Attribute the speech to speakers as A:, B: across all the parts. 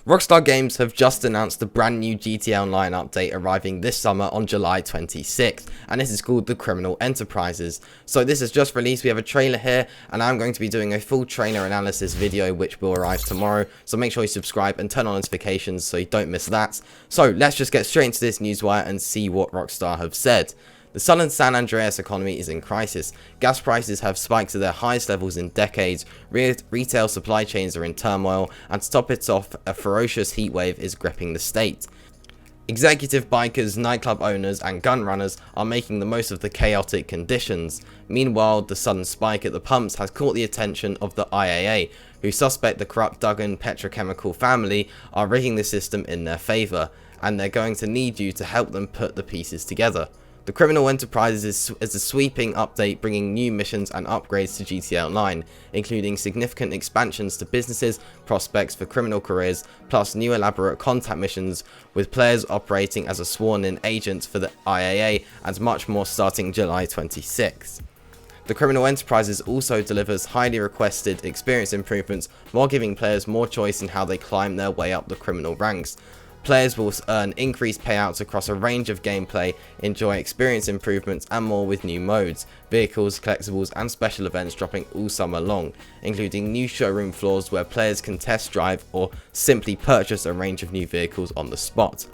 A: Rockstar Games have just announced the brand new GTA Online update arriving this summer on July 26th, and this is called the Criminal Enterprises. So this is just released, we have a trailer here, and I'm going to be doing a full trailer analysis video which will arrive tomorrow, so make sure you subscribe and turn on notifications so you don't miss that. So let's just get straight into this newswire and see what Rockstar have said. The Southern San Andreas economy is in crisis. Gas prices have spiked to their highest levels in decades, retail supply chains are in turmoil, and to top it off, a ferocious heatwave is gripping the state. Executive bikers, nightclub owners, and gun runners are making the most of the chaotic conditions. Meanwhile, the sudden spike at the pumps has caught the attention of the IAA, who suspect the corrupt Duggan petrochemical family are rigging the system in their favour, and they're going to need you to help them put the pieces together. The Criminal Enterprises is a sweeping update bringing new missions and upgrades to GTA Online, including significant expansions to businesses, prospects for criminal careers, plus new elaborate contact missions with players operating as a sworn-in agent for the IAA, and much more starting July 26th. The Criminal Enterprises also delivers highly requested experience improvements while giving players more choice in how they climb their way up the criminal ranks. Players will earn increased payouts across a range of gameplay, enjoy experience improvements and more with new modes, vehicles, collectibles and special events dropping all summer long, including new showroom floors where players can test drive or simply purchase a range of new vehicles on the spot.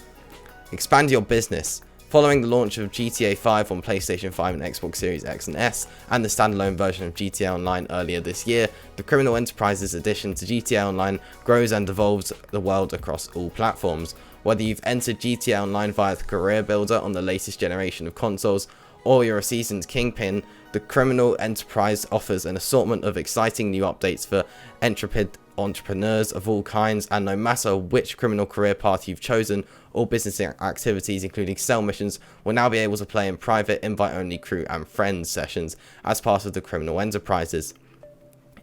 A: Expand your business. Following the launch of GTA 5 on PlayStation 5 and Xbox Series X and S, and the standalone version of GTA Online earlier this year, the Criminal Enterprises addition to GTA Online grows and evolves the world across all platforms. Whether you've entered GTA Online via the Career Builder on the latest generation of consoles, or you're a seasoned kingpin, the Criminal Enterprise offers an assortment of exciting new updates for intrepid entrepreneurs of all kinds, and no matter which criminal career path you've chosen, all business activities including sell missions will now be able to play in private invite-only crew and friends sessions as part of the Criminal Enterprises.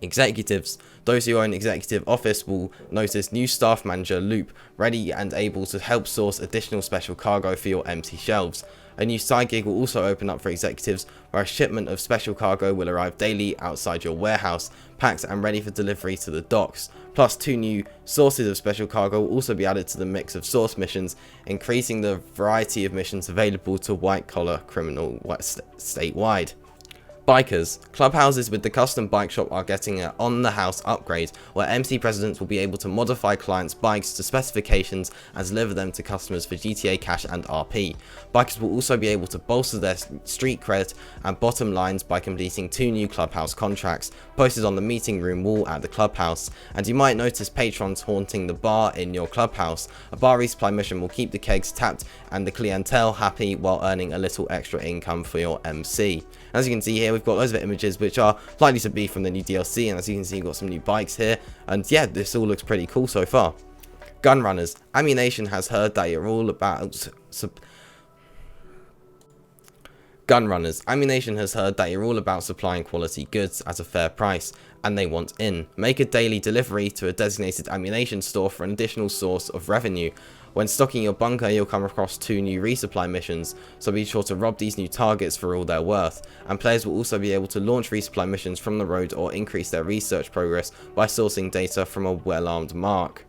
A: Executives. Those who own Executive Office will notice new Staff Manager Loop, ready and able to help source additional special cargo for your empty shelves. A new side gig will also open up for executives, where a shipment of special cargo will arrive daily outside your warehouse, packed and ready for delivery to the docks. Plus, 2 new sources of special cargo will also be added to the mix of source missions, increasing the variety of missions available to white-collar criminal statewide. Bikers. Clubhouses with the custom bike shop are getting an on-the-house upgrade, where MC presidents will be able to modify clients' bikes to specifications and deliver them to customers for GTA Cash and RP. Bikers will also be able to bolster their street cred and bottom lines by completing 2 new clubhouse contracts posted on the meeting room wall at the clubhouse. And you might notice patrons haunting the bar in your clubhouse. A bar resupply mission will keep the kegs tapped and the clientele happy while earning a little extra income for your MC. As you can see here, we've got loads of images which are likely to be from the new DLC, and as you can see, we've got some new bikes here, and yeah, this all looks pretty cool so far. Gun runners. Ammunition has heard that you're all about supplying quality goods at a fair price, and they want in. Make a daily delivery to a designated ammunition store for an additional source of revenue. When stocking your bunker, you'll come across 2 new resupply missions, so be sure to rob these new targets for all they're worth, and players will also be able to launch resupply missions from the road or increase their research progress by sourcing data from a well-armed mark.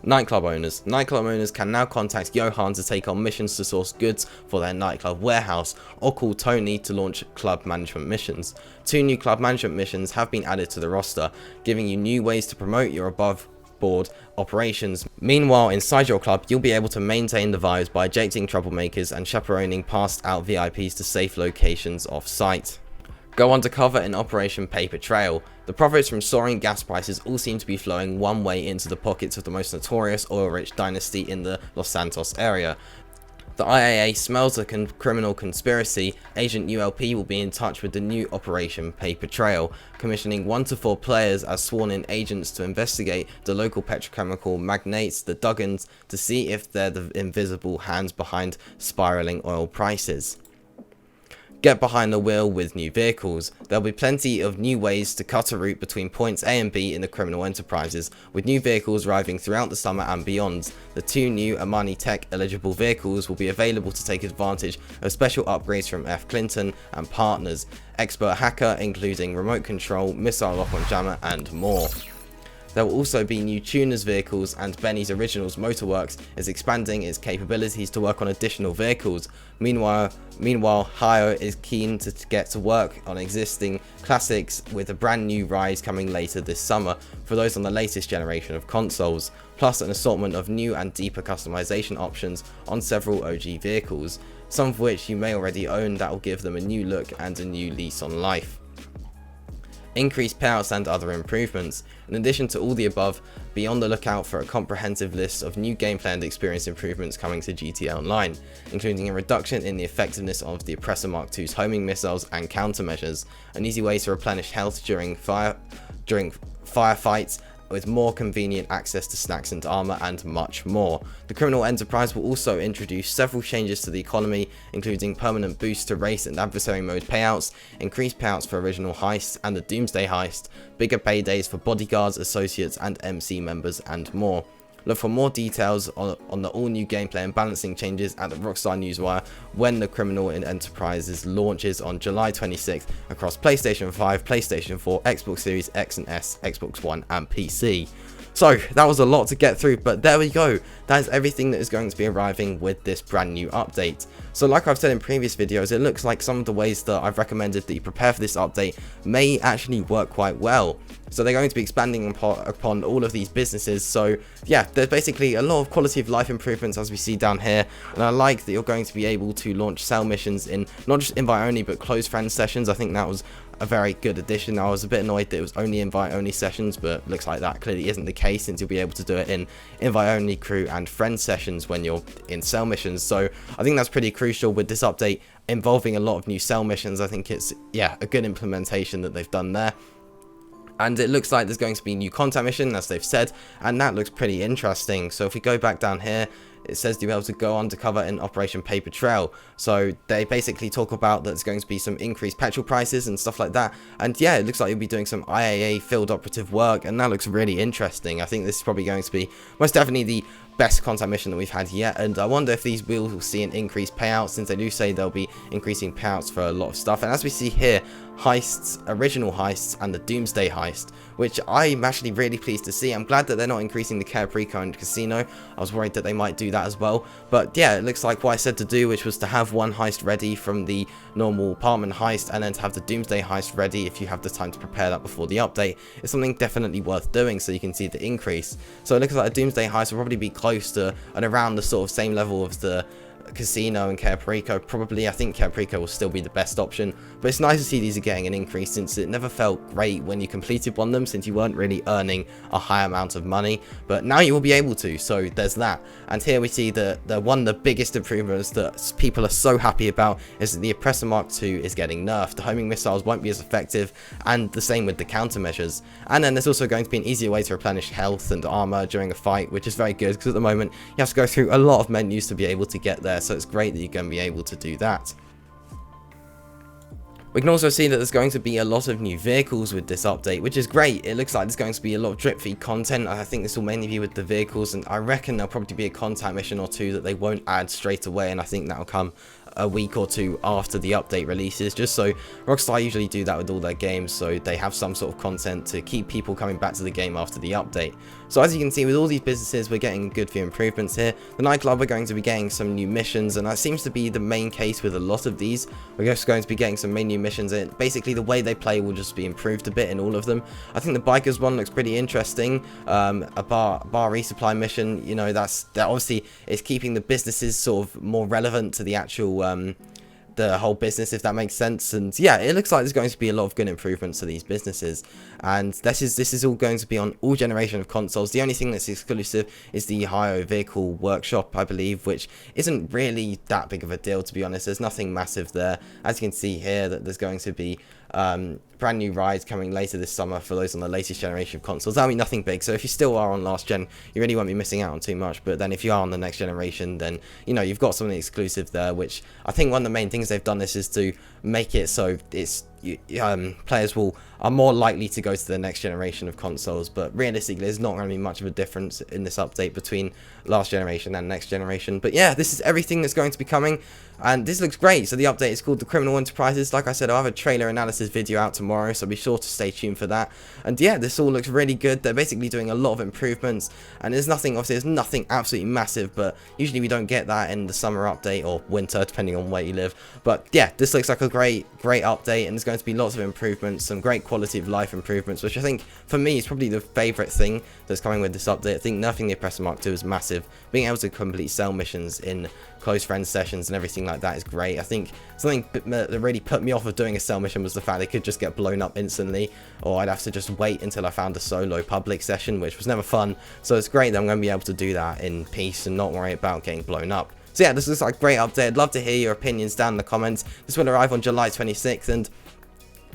A: Nightclub owners. Nightclub owners can now contact Johan to take on missions to source goods for their nightclub warehouse, or call Tony to launch club management missions. 2 new club management missions have been added to the roster, giving you new ways to promote your above board operations. Meanwhile, inside your club, you'll be able to maintain the vibes by ejecting troublemakers and chaperoning passed out VIPs to safe locations off-site. Go undercover in Operation Paper Trail. The profits from soaring gas prices all seem to be flowing one way into the pockets of the most notorious oil-rich dynasty in the Los Santos area. The IAA smells a criminal conspiracy. Agent ULP will be in touch with the new Operation Paper Trail, commissioning 1 to 4 players as sworn-in agents to investigate the local petrochemical magnates, the Duggans, to see if they're the invisible hands behind spiraling oil prices. Get behind the wheel with new vehicles. There'll be plenty of new ways to cut a route between points A and B in the Criminal Enterprises, with new vehicles arriving throughout the summer and beyond. The 2 new Amani Tech eligible vehicles will be available to take advantage of special upgrades from F. Clinton and partners, expert hacker including remote control, missile lock-on jammer and more. There will also be new tuners vehicles, and Benny's Originals Motorworks is expanding its capabilities to work on additional vehicles. Meanwhile, Hio is keen to get to work on existing classics with a brand new ride coming later this summer for those on the latest generation of consoles, plus an assortment of new and deeper customization options on several OG vehicles, some of which you may already own that will give them a new look and a new lease on life. Increased payouts and other improvements. In addition to all the above, be on the lookout for a comprehensive list of new gameplay and experience improvements coming to GTA Online, including a reduction in the effectiveness of the Oppressor Mark II's homing missiles and countermeasures, an easy way to replenish health during firefights, with more convenient access to snacks and armor, and much more. The Criminal Enterprise will also introduce several changes to the economy, including permanent boosts to race and adversary mode payouts, increased payouts for original heists and the Doomsday heist, bigger paydays for bodyguards, associates and MC members, and more. Look for more details on the all-new gameplay and balancing changes at the Rockstar Newswire when the Criminal Enterprises launches on July 26th across PlayStation 5, PlayStation 4, Xbox Series X and S, Xbox One and PC. So that was a lot to get through, but there we go. That is everything that is going to be arriving with this brand new update. So like I've said in previous videos, it looks like some of the ways that I've recommended that you prepare for this update may actually work quite well. So they're going to be expanding upon all of these businesses. So yeah, there's basically a lot of quality of life improvements as we see down here. And I like that you're going to be able to launch sale missions in not just invite only but closed friend sessions. I think that was a very good addition. I was a bit annoyed that it was only invite only sessions, but looks like that clearly isn't the case, since you'll be able to do it in invite only, crew and friend sessions when you're in sale missions. So I think that's pretty crucial with this update involving a lot of new sale missions. I think it's, yeah, a good implementation that they've done there. And it looks like there's going to be a new contact mission, as they've said, and that looks pretty interesting. So if we go back down here, it says you'll be able to go undercover in Operation Paper Trail. So they basically talk about that there's going to be some increased petrol prices and stuff like that. And yeah, it looks like you'll be doing some IAA field operative work, and that looks really interesting. I think this is probably going to be most definitely the best contact mission that we've had yet, and I wonder if these will see an increased payout, since they do say they'll be increasing payouts for a lot of stuff. And as we see here, heists, original heists and the Doomsday heist, which I'm actually really pleased to see. I'm glad that they're not increasing the Caprico and Casino. I was worried that they might do that as well, but yeah, it looks like what I said to do, which was to have one heist ready from the normal apartment heist, and then to have the Doomsday heist ready if you have the time to prepare that before the update, is something definitely worth doing, so you can see the increase. So it looks like a Doomsday heist will probably be close to and around the sort of same level of the Casino and Caprico. Probably, I think Caprico will still be the best option, but it's nice to see these are getting an increase, since it never felt great when you completed one of them, since you weren't really earning a high amount of money, but now you will be able to, so there's that. And here we see the one of the biggest improvements that people are so happy about is that the Oppressor Mark II is getting nerfed. The homing missiles won't be as effective, and the same with the countermeasures. And then there's also going to be an easier way to replenish health and armor during a fight, which is very good, because at the moment you have to go through a lot of menus to be able to get there, so it's great that you're going to be able to do that. We can also see that there's going to be a lot of new vehicles with this update, which is great. It looks like there's going to be a lot of drip feed content. I think this will mainly be with the vehicles, and I reckon there'll probably be a contact mission or two that they won't add straight away, and I think that'll come a week or two after the update releases, just so Rockstar usually do that with all their games, so they have some sort of content to keep people coming back to the game after the update. So as you can see, with all these businesses, we're getting good few improvements here. The nightclub, we're going to be getting some new missions, and that seems to be the main case with a lot of these. We're just going to be getting some main new missions, and basically the way they play will just be improved a bit in all of them. I think the bikers one looks pretty interesting. A bar resupply mission, you know, that obviously is keeping the businesses sort of more relevant to the actual the whole business, if that makes sense. And yeah, it looks like there's going to be a lot of good improvements to these businesses, and this is all going to be on all generation of consoles. The only thing that's exclusive is the Hio vehicle workshop, I believe, which isn't really that big of a deal, to be honest. There's nothing massive there. As you can see here, that there's going to be brand new rides coming later this summer for those on the latest generation of consoles. That'll be nothing big, so if you still are on last gen, you really won't be missing out on too much. But then if you are on the next generation, then you know you've got something exclusive there, which I think one of the main things they've done this is to make it so it's players are more likely to go to the next generation of consoles, but realistically there's not going to be much of a difference in this update between last generation and next generation. But yeah, this is everything that's going to be coming, and this looks great. So the update is called the Criminal Enterprises. Like I said, I'll have a trailer analysis video out tomorrow, so be sure to stay tuned for that. And yeah, this all looks really good. They're basically doing a lot of improvements, and obviously there's nothing absolutely massive, but usually we don't get that in the summer update or winter, depending on where you live. But yeah, this looks like a great update, and there's going to be lots of improvements, some great quality of life improvements, which I think for me is probably the favourite thing that's coming with this update. I think nerfing the Oppressor Mark II is massive. Being able to complete cell missions in close friend sessions and everything like that is great. I think something that really put me off of doing a cell mission was the fact they could just get blown up instantly, or I'd have to just wait until I found a solo public session, which was never fun. So it's great that I'm going to be able to do that in peace and not worry about getting blown up. So yeah, this looks like a great update. I'd love to hear your opinions down in the comments. This will arrive on July 26th, and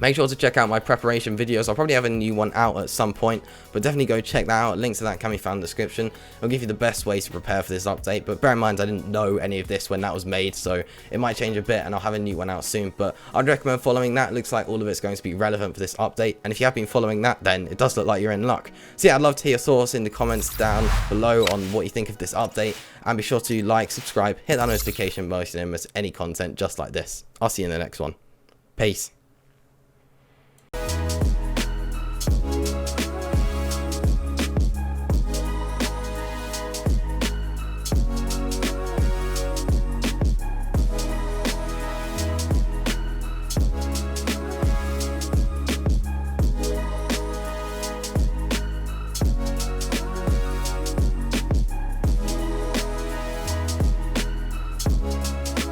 A: make sure to check out my preparation videos. I'll probably have a new one out at some point, but definitely go check that out. Links to that can be found in the description. I'll give you the best way to prepare for this update, but bear in mind I didn't know any of this when that was made, so it might change a bit, and I'll have a new one out soon. But I'd recommend following that. It looks like all of it's going to be relevant for this update, and if you have been following that, then it does look like you're in luck. So yeah, I'd love to hear your thoughts in the comments down below on what you think of this update, and be sure to like, subscribe, hit that notification bell so you don't miss any content just like this. I'll see you in the next one. Peace.